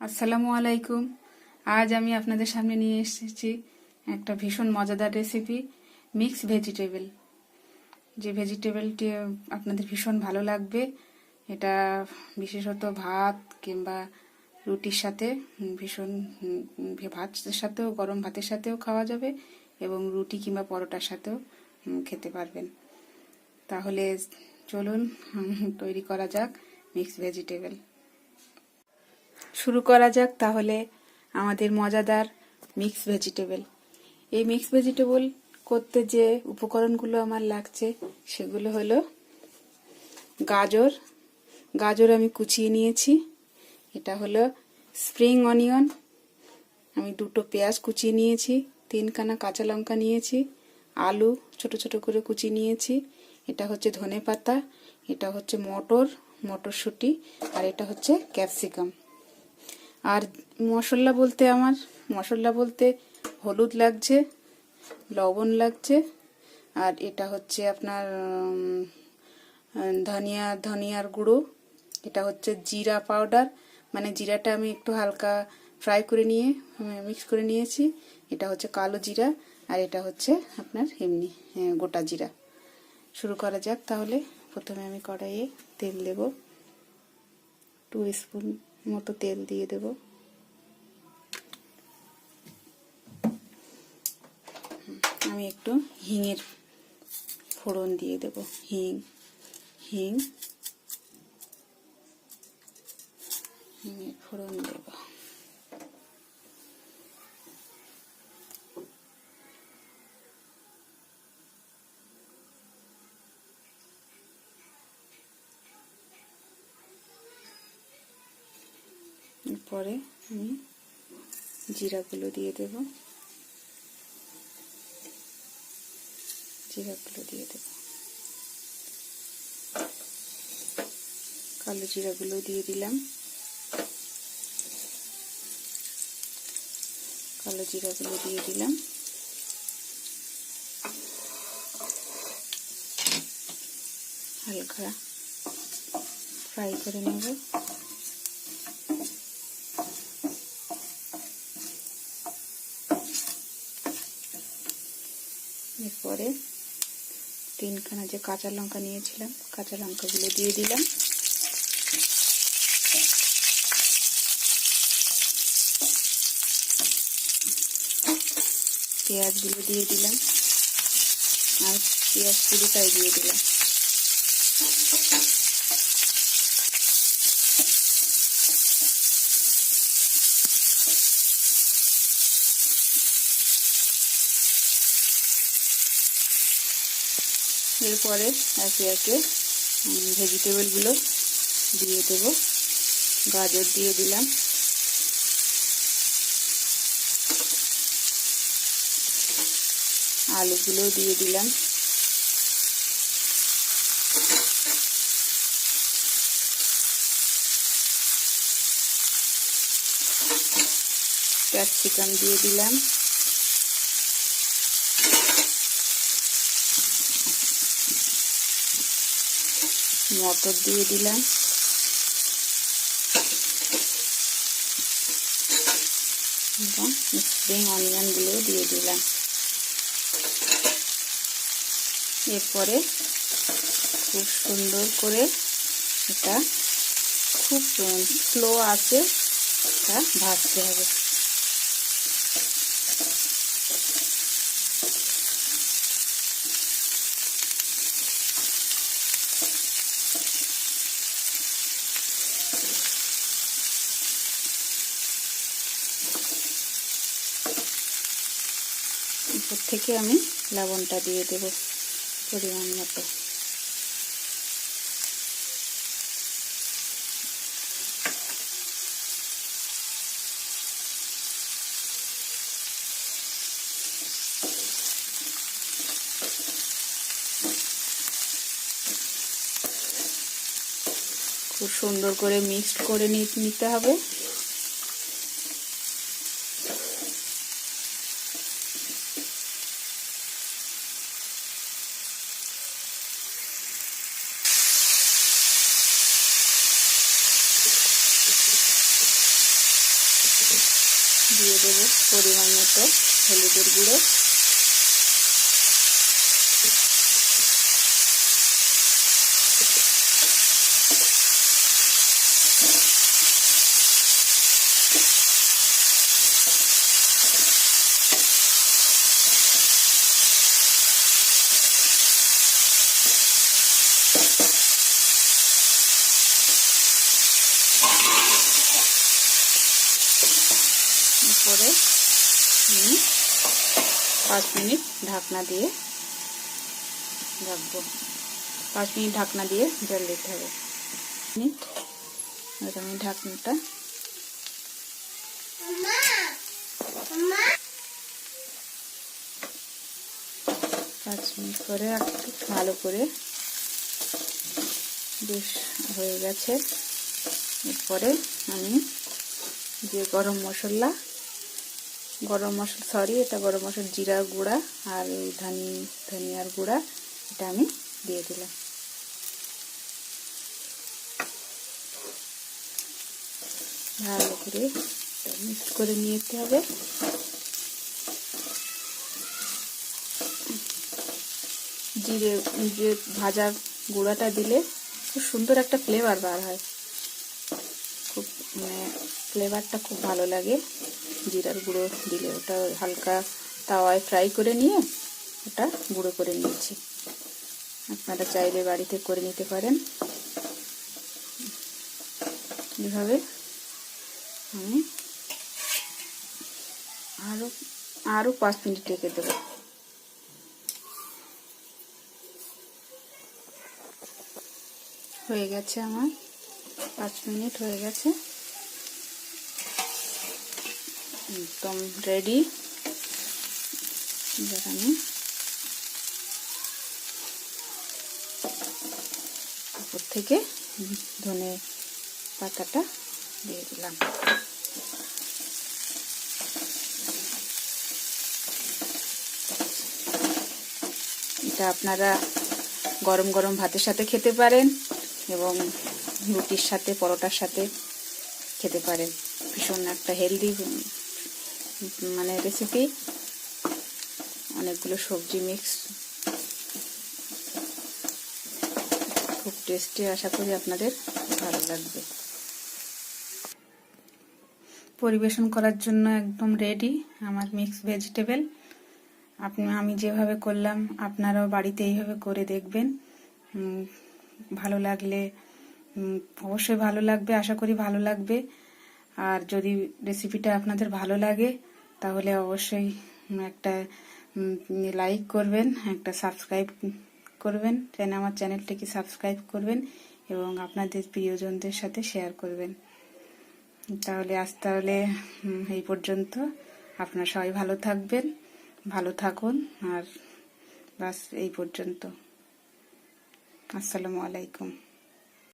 আসসালামু আলাইকুম। আজ আমি আপনাদের সামনে নিয়ে এসেছি একটা ভীষণ মজাদার রেসিপি, মিক্স ভেজিটেবল। যে ভেজিটেবলটি আপনাদের ভীষণ ভালো লাগবে। এটা বিশেষত ভাত কিংবা রুটির সাথে ভীষণ ভাতের সাথেও, গরম ভাতের সাথেও খাওয়া যাবে এবং রুটি কিংবা পরোটার সাথেও খেতে পারবেন। তাহলে চলুন তৈরি করা যাক মিক্স ভেজিটেবল। শুরু করা যাক তাহলে আমাদের মজাদার মিক্স ভেজিটেবল। এই মিক্স ভেজিটেবল করতে যে উপকরণগুলো আমার লাগছে সেগুলো হলো গাজর আমি কুচিয়ে নিয়েছি। এটা হলো স্প্রিং অনিয়ন, আমি 2টো পেঁয়াজ কুচিয়ে নিয়েছি, 3খানা কাঁচা লঙ্কা নিয়েছি, আলু ছোট ছোট করে কুচিয়ে নিয়েছি। এটা হচ্ছে ধনেপাতা, এটা হচ্ছে মটরশুঁটি, আর এটা হচ্ছে ক্যাপসিকাম। আর মশলা বলতে হলুদ লাগছে, লবণ লাগছে, আর এটা হচ্ছে আপনার ধনিয়ার গুঁড়ো, এটা হচ্ছে জিরা পাউডার, মানে জিরাটা আমি একটু হালকা ফ্রাই করে নিয়ে মিক্স করে নিয়েছি। এটা হচ্ছে কালো জিরা, আর এটা হচ্ছে আপনার এমনি গোটা জিরা। শুরু করা যাক তাহলে। প্রথমে আমি কড়াইয়ে তেল দেব, 2 স্পুন মতো তেল দিয়ে দেব। আমি একটু হিঙের ফোড়ন দিয়ে দেব, হিঙের ফোড়ন দেব। এরপরে আমি জিরাগুলো দিয়ে দেব, কালো জিরাগুলো দিয়ে দিলাম, হালকা ফ্রাই করে নেব। এরপরে 3খানা যে কাঁচা লঙ্কা নিয়েছিলাম, কাঁচা লঙ্কাগুলো দিয়ে দিলাম। পেঁয়াজগুলো দিয়ে দিলাম, আর পেঁয়াজ পুরোটাই দিয়ে দিলাম। এরপরে একে একে ভেজিটেবলগুলো দিয়ে দেব। গাজর দিয়ে দিলাম, আলুগুলো দিয়ে দিলাম, ক্যাপসিকাম দিয়ে দিলাম, মটর দিয়ে দিলাম, এবং স্প্রিং অনিয়নগুলো দিয়ে দিলাম। এরপরে খুব সুন্দর করে এটা খুব স্লো আঁচে এটা ভাজতে হবে। উপর থেকে আমি লবণটা দিয়ে দেব পরিমাণ মতো। খুব সুন্দর করে মিক্সড করে নিতে হবে। দিয়ে দেব পরিমাণ মতো হলুদের গুঁড়ো, পরে 5 মিনিট ঢাকনা দিয়ে রাখবো। 5 মিনিট ঢাকনা দিয়ে জল দিতে হবে। আমি ঢাকনাটা 5 মিনিট পরে একটু ভালো করে বেশ হয়ে গেছে। এরপরে আমি যে গরম মশলা এটা গরম মশলা জিরা গুঁড়া আর ধনিয়ার গুঁড়া এটা আমি দিয়ে দিলাম। ভালো করে মিক্স করে নিতে হবে। জিরে যে ভাজা গুঁড়াটা দিলে খুব সুন্দর একটা ফ্লেভার বার হয়, খুব ফ্লেভারটা খুব ভালো লাগে জিরার গুঁড়ো দিলে। ওটা হালকা তাওয়ায় ফ্রাই করে নিয়ে ওটা গুঁড়ো করে নিয়েছি। আপনারা চাইলে বাড়িতে করে নিতে পারেন। এভাবে আমি আরো 5 মিনিট রেখে দেব। হয়ে গেছে আমার 5 মিনিট হয়ে গেছে, একদম রেডি। আমি উপর থেকে ধনে পাতাটা দিয়ে দিলাম। এটা আপনারা গরম গরম ভাতের সাথে খেতে পারেন এবং রুটির সাথে, পরোটার সাথে খেতে পারেন। ভীষণ একটা হেলদি রেসিপি, অনেকগুলো সবজি মিক্স, খুব টেস্টি। আশা করি আপনাদের ভালো লাগবে। পরিবেশন করার জন্য একদম রেডি আমার মিক্স ভেজিটেবল। আমি যেভাবে করলাম আপনারাও বাড়িতে এইভাবে করে দেখবেন। ভালো লাগলে অবশ্যই ভালো লাগবে, আশা করি ভালো লাগবে। আর যদি রেসিপিটা আপনাদের ভালো লাগে তাহলে অবশ্যই একটা লাইক করবেন, একটা সাবস্ক্রাইব করবেন, আমার চ্যানেলটিকে সাবস্ক্রাইব করবেন এবং আপনাদের প্রিয়জনদের সাথে শেয়ার করবেন। তাহলে এই পর্যন্ত। আপনারা সবাই ভালো থাকবেন, ভালো থাকুন। আর বাস এই পর্যন্ত। আসসালামু আলাইকুম।